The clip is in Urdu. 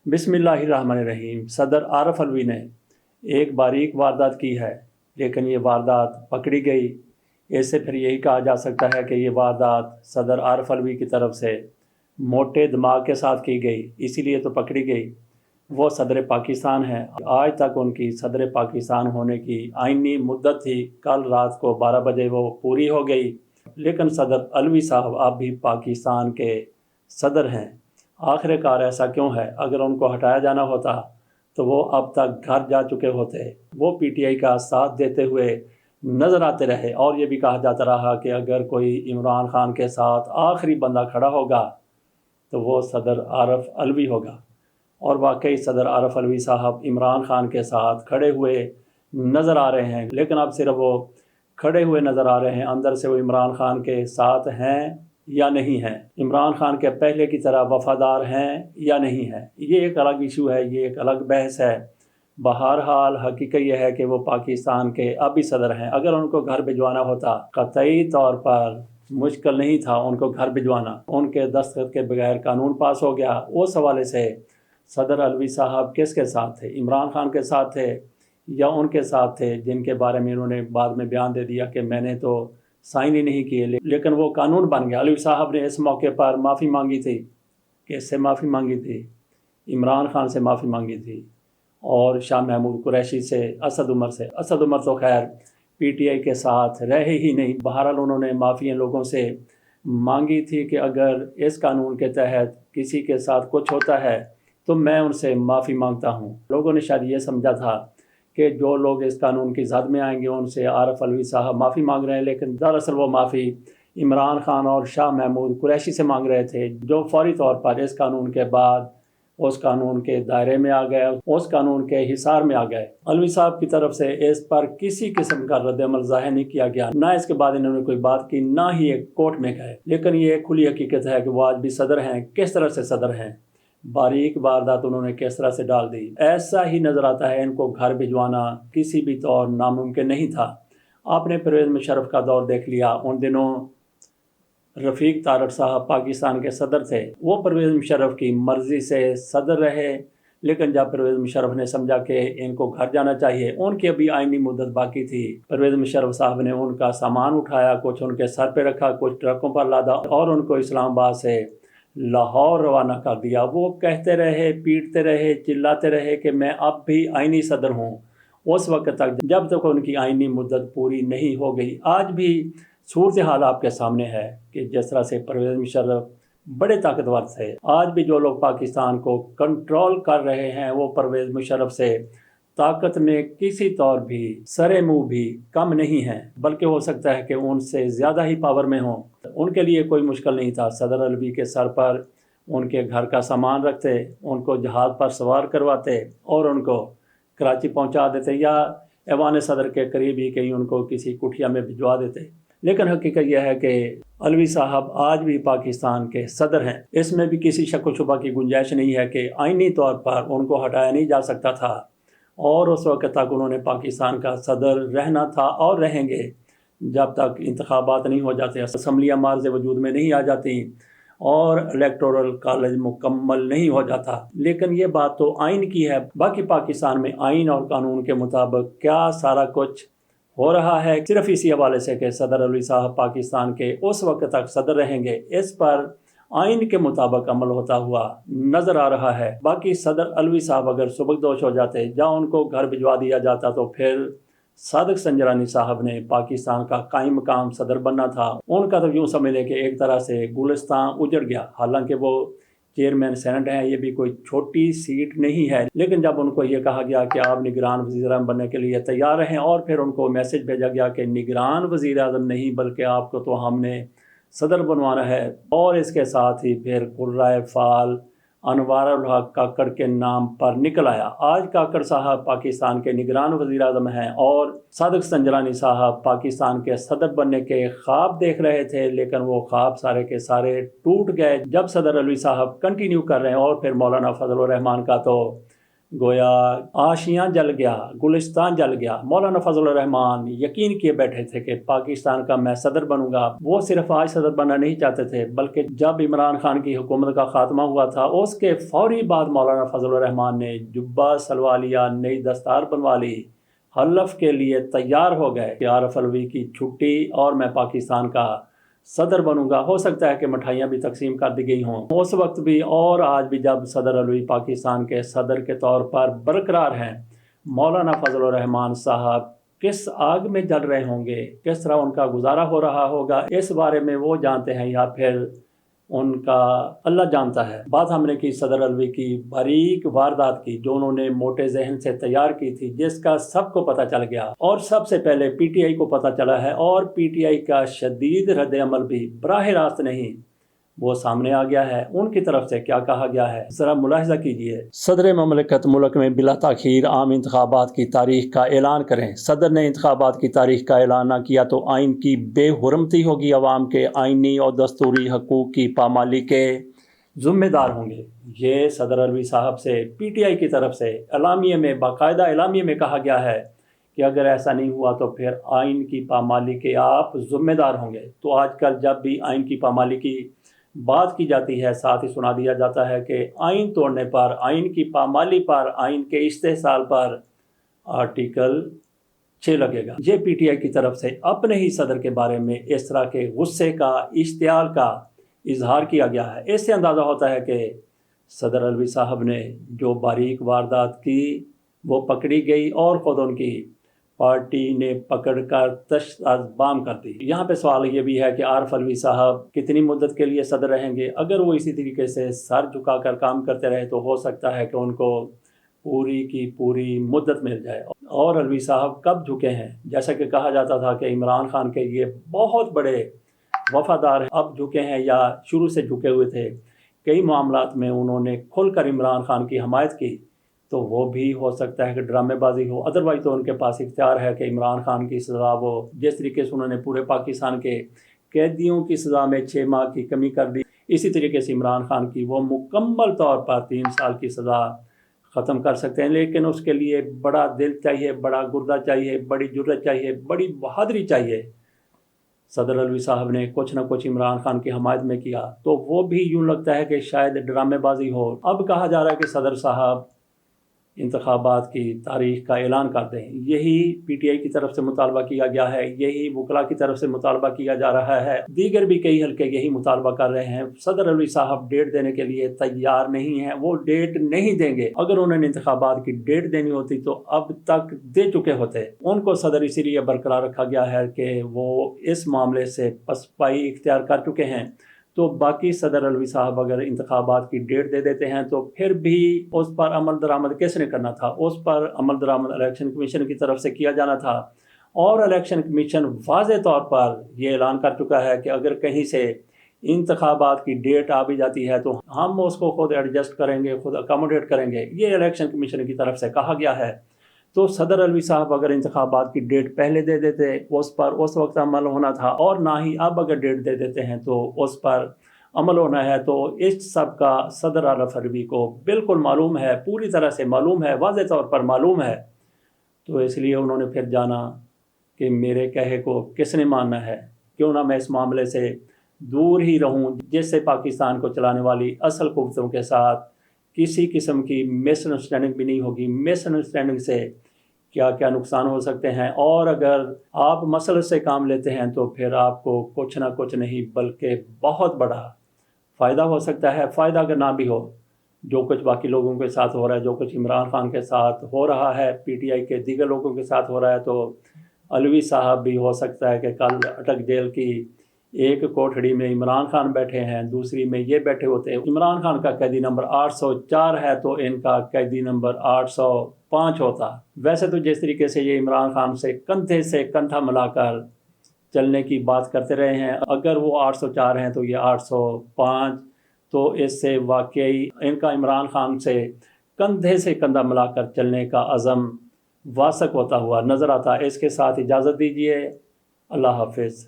بسم اللہ الرحمن الرحیم۔ صدر عارف الوی نے ایک باریک واردات کی ہے، لیکن یہ واردات پکڑی گئی۔ اس سے پھر یہی کہا جا سکتا ہے کہ یہ واردات صدر عارف الوی کی طرف سے موٹے دماغ کے ساتھ کی گئی، اسی لیے تو پکڑی گئی۔ وہ صدر پاکستان ہیں، آج تک ان کی صدر پاکستان ہونے کی آئینی مدت تھی، کل رات کو 12 بجے وہ پوری ہو گئی، لیکن صدر الوی صاحب اب بھی پاکستان کے صدر ہیں۔ آخر کار ایسا کیوں ہے؟ اگر ان کو ہٹایا جانا ہوتا تو وہ اب تک گھر جا چکے ہوتے۔ وہ پی ٹی آئی کا ساتھ دیتے ہوئے نظر آتے رہے، اور یہ بھی کہا جاتا رہا کہ اگر کوئی عمران خان کے ساتھ آخری بندہ کھڑا ہوگا تو وہ صدر عارف الوی ہوگا۔ اور واقعی صدر عارف الوی صاحب عمران خان کے ساتھ کھڑے ہوئے نظر آ رہے ہیں، لیکن اب صرف وہ کھڑے ہوئے نظر آ رہے ہیں، اندر سے وہ عمران خان کے ساتھ ہیں یا نہیں ہیں، عمران خان کے پہلے کی طرح وفادار ہیں یا نہیں ہیں۔ یہ ایک الگ ایشو ہے، یہ ایک الگ بحث ہے۔ بہرحال حقیقت یہ ہے کہ وہ پاکستان کے اب بھی صدر ہیں۔ اگر ان کو گھر بھجوانا ہوتا، قطعی طور پر مشکل نہیں تھا ان کو گھر بھجوانا، ان کے دستخط کے بغیر قانون پاس ہو گیا۔ اس حوالے سے صدر الوی صاحب کس کے ساتھ تھے؟ عمران خان کے ساتھ تھے یا ان کے ساتھ تھے جن کے بارے میں انہوں نے بعد میں بیان دے دیا کہ میں نے تو سائن ہی نہیں کیے، لیکن وہ قانون بن گیا۔ الوی صاحب نے اس موقع پر معافی مانگی تھی، کس سے معافی مانگی تھی؟ عمران خان سے معافی مانگی تھی، اور شاہ محمود قریشی سے، اسد عمر سے۔ اسد عمر تو خیر پی ٹی آئی کے ساتھ رہے ہی نہیں، بہرحال انہوں نے معافی ان لوگوں سے مانگی تھی کہ اگر اس قانون کے تحت کسی کے ساتھ کچھ ہوتا ہے تو میں ان سے معافی مانگتا ہوں۔ لوگوں نے شاید یہ سمجھا تھا کہ جو لوگ اس قانون کی زد میں آئیں گے ان سے عارف الوی صاحب معافی مانگ رہے ہیں، لیکن دراصل وہ معافی عمران خان اور شاہ محمود قریشی سے مانگ رہے تھے، جو فوری طور پر اس قانون کے بعد اس قانون کے دائرے میں آ گئے، اس قانون کے حصار میں آ گئے۔ الوی صاحب کی طرف سے اس پر کسی قسم کا رد عمل ظاہر نہیں کیا گیا، نہ اس کے بعد انہوں نے کوئی بات کی، نہ ہی ایک کورٹ میں گئے۔ لیکن یہ ایک کھلی حقیقت ہے کہ وہ آج بھی صدر ہیں۔ کس طرح سے صدر ہیں؟ باریک واردات انہوں نے کس طرح سے ڈال دی۔ ایسا ہی نظر آتا ہے ان کو گھر بھجوانا کسی بھی طور ناممکن نہیں تھا۔ آپ نے پرویز مشرف کا دور دیکھ لیا، ان دنوں رفیق تارڑ صاحب پاکستان کے صدر تھے، وہ پرویز مشرف کی مرضی سے صدر رہے، لیکن جب پرویز مشرف نے سمجھا کہ ان کو گھر جانا چاہیے، ان کی ابھی آئینی مدت باقی تھی، پرویز مشرف صاحب نے ان کا سامان اٹھایا، کچھ ان کے سر پہ رکھا، کچھ ٹرکوں پر لادا، اور ان کو اسلام آباد سے لاہور روانہ کر دیا۔ وہ کہتے رہے، پیٹتے رہے، چلاتے رہے کہ میں اب بھی آئینی صدر ہوں، اس وقت تک جب تک ان کی آئینی مدت پوری نہیں ہو گئی۔ آج بھی صورتحال آپ کے سامنے ہے کہ جس طرح سے پرویز مشرف بڑے طاقتور تھے، آج بھی جو لوگ پاکستان کو کنٹرول کر رہے ہیں وہ پرویز مشرف سے طاقت میں کسی طور بھی سرے منہ بھی کم نہیں ہیں، بلکہ ہو سکتا ہے کہ ان سے زیادہ ہی پاور میں ہوں۔ ان کے لیے کوئی مشکل نہیں تھا، صدر الوی کے سر پر ان کے گھر کا سامان رکھتے، ان کو جہاز پر سوار کرواتے اور ان کو کراچی پہنچا دیتے، یا ایوان صدر کے قریب ہی کہیں ان کو کسی کٹھیا میں بھجوا دیتے۔ لیکن حقیقت یہ ہے کہ الوی صاحب آج بھی پاکستان کے صدر ہیں۔ اس میں بھی کسی شک و شبہ کی گنجائش نہیں ہے کہ آئینی طور پر ان کو ہٹایا نہیں جا سکتا تھا، اور اس وقت تک انہوں نے پاکستان کا صدر رہنا تھا اور رہیں گے جب تک انتخابات نہیں ہو جاتے، اسمبلیاں مارز وجود میں نہیں آ جاتی اور الیکٹورل کالج مکمل نہیں ہو جاتا۔ لیکن یہ بات تو آئین کی ہے، باقی پاکستان میں آئین اور قانون کے مطابق کیا سارا کچھ ہو رہا ہے، صرف اسی حوالے سے کہ صدر الوی صاحب پاکستان کے اس وقت تک صدر رہیں گے، اس پر آئین کے مطابق عمل ہوتا ہوا نظر آ رہا ہے۔ باقی صدر الوی صاحب اگر سبکدوش ہو جاتے یا ان کو گھر بھجوا دیا جاتا تو پھر صادق سنجرانی صاحب نے پاکستان کا قائم مقام صدر بننا تھا۔ ان کا تو یوں سمجھ لیں کہ ایک طرح سے گلستان اجڑ گیا، حالانکہ وہ چیئرمین سینٹ ہیں، یہ بھی کوئی چھوٹی سیٹ نہیں ہے، لیکن جب ان کو یہ کہا گیا کہ آپ نگران وزیر اعظم بننے کے لیے تیار رہیں، اور پھر ان کو میسج بھیجا گیا کہ نگران وزیر اعظم نہیں بلکہ آپ کو تو ہم نے صدر بنوانا ہے، اور اس کے ساتھ ہی پھر قرائے فعال انوار الحق کاکڑ کے نام پر نکل آیا۔ آج کاکڑ صاحب پاکستان کے نگران وزیر اعظم ہیں، اور صادق سنجرانی صاحب پاکستان کے صدر بننے کے خواب دیکھ رہے تھے، لیکن وہ خواب سارے کے سارے ٹوٹ گئے جب صدر الوی صاحب کنٹینیو کر رہے ہیں۔ اور پھر مولانا فضل الرحمان کا تو گویا آشیاں جل گیا، گلستان جل گیا۔ مولانا فضل الرحمان یقین کیے بیٹھے تھے کہ پاکستان کا میں صدر بنوں گا۔ وہ صرف آج صدر بننا نہیں چاہتے تھے، بلکہ جب عمران خان کی حکومت کا خاتمہ ہوا تھا اس کے فوری بعد مولانا فضل الرحمان نے جبہ سلوا لیا، نئی دستار بنوا لی، حلف کے لیے تیار ہو گئے کہ عارف الوی کی چھٹی اور میں پاکستان کا صدر بنوں گا۔ ہو سکتا ہے کہ مٹھائیاں بھی تقسیم کر دی گئی ہوں اس وقت بھی، اور آج بھی جب صدر الوی پاکستان کے صدر کے طور پر برقرار ہیں، مولانا فضل الرحمان صاحب کس آگ میں جل رہے ہوں گے، کس طرح ان کا گزارا ہو رہا ہوگا، اس بارے میں وہ جانتے ہیں یا پھر ان کا اللہ جانتا ہے۔ بات ہم نے کی صدر الوی کی باریک واردات کی جو انہوں نے موٹے ذہن سے تیار کی تھی، جس کا سب کو پتہ چل گیا اور سب سے پہلے پی ٹی آئی کو پتہ چلا ہے، اور پی ٹی آئی کا شدید رد عمل بھی براہ راست نہیں وہ سامنے آ گیا ہے۔ ان کی طرف سے کیا کہا گیا ہے ذرا ملاحظہ کیجئے۔ صدر مملکت ملک میں بلا تاخیر عام انتخابات کی تاریخ کا اعلان کریں۔ صدر نے انتخابات کی تاریخ کا اعلان نہ کیا تو آئین کی بے حرمتی ہوگی، عوام کے آئینی اور دستوری حقوق کی پامالی کے ذمہ دار ہوں گے۔ یہ صدر الوی صاحب سے پی ٹی آئی کی طرف سے اعلامیے میں، باقاعدہ اعلامیے میں کہا گیا ہے کہ اگر ایسا نہیں ہوا تو پھر آئین کی پامالی کے آپ ذمہ دار ہوں گے۔ تو آج کل جب بھی آئین کی پامالی کی بات کی جاتی ہے، ساتھ ہی سنا دیا جاتا ہے کہ آئین توڑنے پر، آئین کی پامالی پر، آئین کے استحصال پر آرٹیکل 6 لگے گا۔ یہ پی ٹی آئی کی طرف سے اپنے ہی صدر کے بارے میں اس طرح کے غصے کا، اشتعال کا اظہار کیا گیا ہے۔ اس سے اندازہ ہوتا ہے کہ صدر الوی صاحب نے جو باریک واردات کی وہ پکڑی گئی اور خود ان کی پارٹی نے پکڑ کر تشت از بام کر دی۔ یہاں پہ سوال یہ بھی ہے کہ عارف الوی صاحب کتنی مدت کے لیے صدر رہیں گے؟ اگر وہ اسی طریقے سے سر جھکا کر کام کرتے رہے تو ہو سکتا ہے کہ ان کو پوری کی پوری مدت مل جائے۔ اور الوی صاحب کب جھکے ہیں؟ جیسا کہ کہا جاتا تھا کہ عمران خان کے یہ بہت بڑے وفادار ہیں، اب جھکے ہیں یا شروع سے جھکے ہوئے تھے؟ کئی معاملات میں انہوں نے کھل کر عمران خان کی حمایت کی، تو وہ بھی ہو سکتا ہے کہ ڈرامے بازی ہو، ادروائز تو ان کے پاس اختیار ہے کہ عمران خان کی سزا، وہ جس طریقے سے انہوں نے پورے پاکستان کے قیدیوں کی سزا میں 6 ماہ کی کمی کر دی، اسی طریقے سے عمران خان کی وہ مکمل طور پر 3 سال کی سزا ختم کر سکتے ہیں، لیکن اس کے لیے بڑا دل چاہیے، بڑا گردہ چاہیے، بڑی جرت چاہیے، بڑی بہادری چاہیے۔ صدر الوی صاحب نے کچھ نہ کچھ عمران خان کی حمایت میں کیا، تو وہ بھی یوں لگتا ہے کہ شاید ڈرامے بازی ہو۔ اب کہا جا رہا ہے کہ صدر صاحب انتخابات کی تاریخ کا اعلان کر دیں۔ یہی پی ٹی آئی کی طرف سے مطالبہ کیا گیا ہے، یہی وکلاء کی طرف سے مطالبہ کیا جا رہا ہے، دیگر بھی کئی حلقے یہی مطالبہ کر رہے ہیں۔ صدر الوی صاحب ڈیٹ دینے کے لیے تیار نہیں ہیں، وہ ڈیٹ نہیں دیں گے۔ اگر انہوں نے انتخابات کی ڈیٹ دینی ہوتی تو اب تک دے چکے ہوتے۔ ان کو صدر اسی لیے برقرار رکھا گیا ہے کہ وہ اس معاملے سے پسپائی اختیار کر چکے ہیں۔ تو باقی صدر الوی صاحب اگر انتخابات کی ڈیٹ دے دیتے ہیں تو پھر بھی اس پر عمل درآمد کس نے کرنا تھا؟ اس پر عمل درآمد الیکشن کمیشن کی طرف سے کیا جانا تھا، اور الیکشن کمیشن واضح طور پر یہ اعلان کر چکا ہے کہ اگر کہیں سے انتخابات کی ڈیٹ آ بھی جاتی ہے تو ہم اس کو خود ایڈجسٹ کریں گے، خود اکاموڈیٹ کریں گے، یہ الیکشن کمیشن کی طرف سے کہا گیا ہے۔ تو صدر الوی صاحب اگر انتخابات کی ڈیٹ پہلے دے دیتے اس پر اس وقت عمل ہونا تھا، اور نہ ہی اب اگر ڈیٹ دے دیتے ہیں تو اس پر عمل ہونا ہے، تو اس سب کا صدر عارف الوی کو بالکل معلوم ہے، پوری طرح سے معلوم ہے، واضح طور پر معلوم ہے۔ تو اس لیے انہوں نے پھر جانا کہ میرے کہے کو کس نے ماننا ہے، کیوں نہ میں اس معاملے سے دور ہی رہوں، جس سے پاکستان کو چلانے والی اصل قوتوں کے ساتھ کسی قسم کی مس انڈرسٹینڈنگ بھی نہیں ہوگی۔ مس انڈرسٹینڈنگ سے کیا کیا نقصان ہو سکتے ہیں، اور اگر آپ مسئلے سے کام لیتے ہیں تو پھر آپ کو کچھ نہ کچھ نہیں بلکہ بہت بڑا فائدہ ہو سکتا ہے۔ فائدہ اگر نہ بھی ہو، جو کچھ باقی لوگوں کے ساتھ ہو رہا ہے، جو کچھ عمران خان کے ساتھ ہو رہا ہے، پی ٹی آئی کے دیگر لوگوں کے ساتھ ہو رہا ہے، تو الوی صاحب بھی ہو سکتا ہے کہ کل اٹک جیل کی ایک کوٹھڑی میں عمران خان بیٹھے ہیں، دوسری میں یہ بیٹھے ہوتے ہیں۔ عمران خان کا قیدی نمبر 804 ہے تو ان کا قیدی نمبر 805 ہوتا۔ ویسے تو جس طریقے سے یہ عمران خان سے کندھے سے کندھا ملا کر چلنے کی بات کرتے رہے ہیں، اگر وہ 804 ہیں تو یہ 805، تو اس سے واقعی ان کا عمران خان سے کندھے سے کندھا ملا کر چلنے کا عزم واسق ہوتا ہوا نظر آتا ہے۔ اس کے ساتھ اجازت دیجیے، اللہ حافظ۔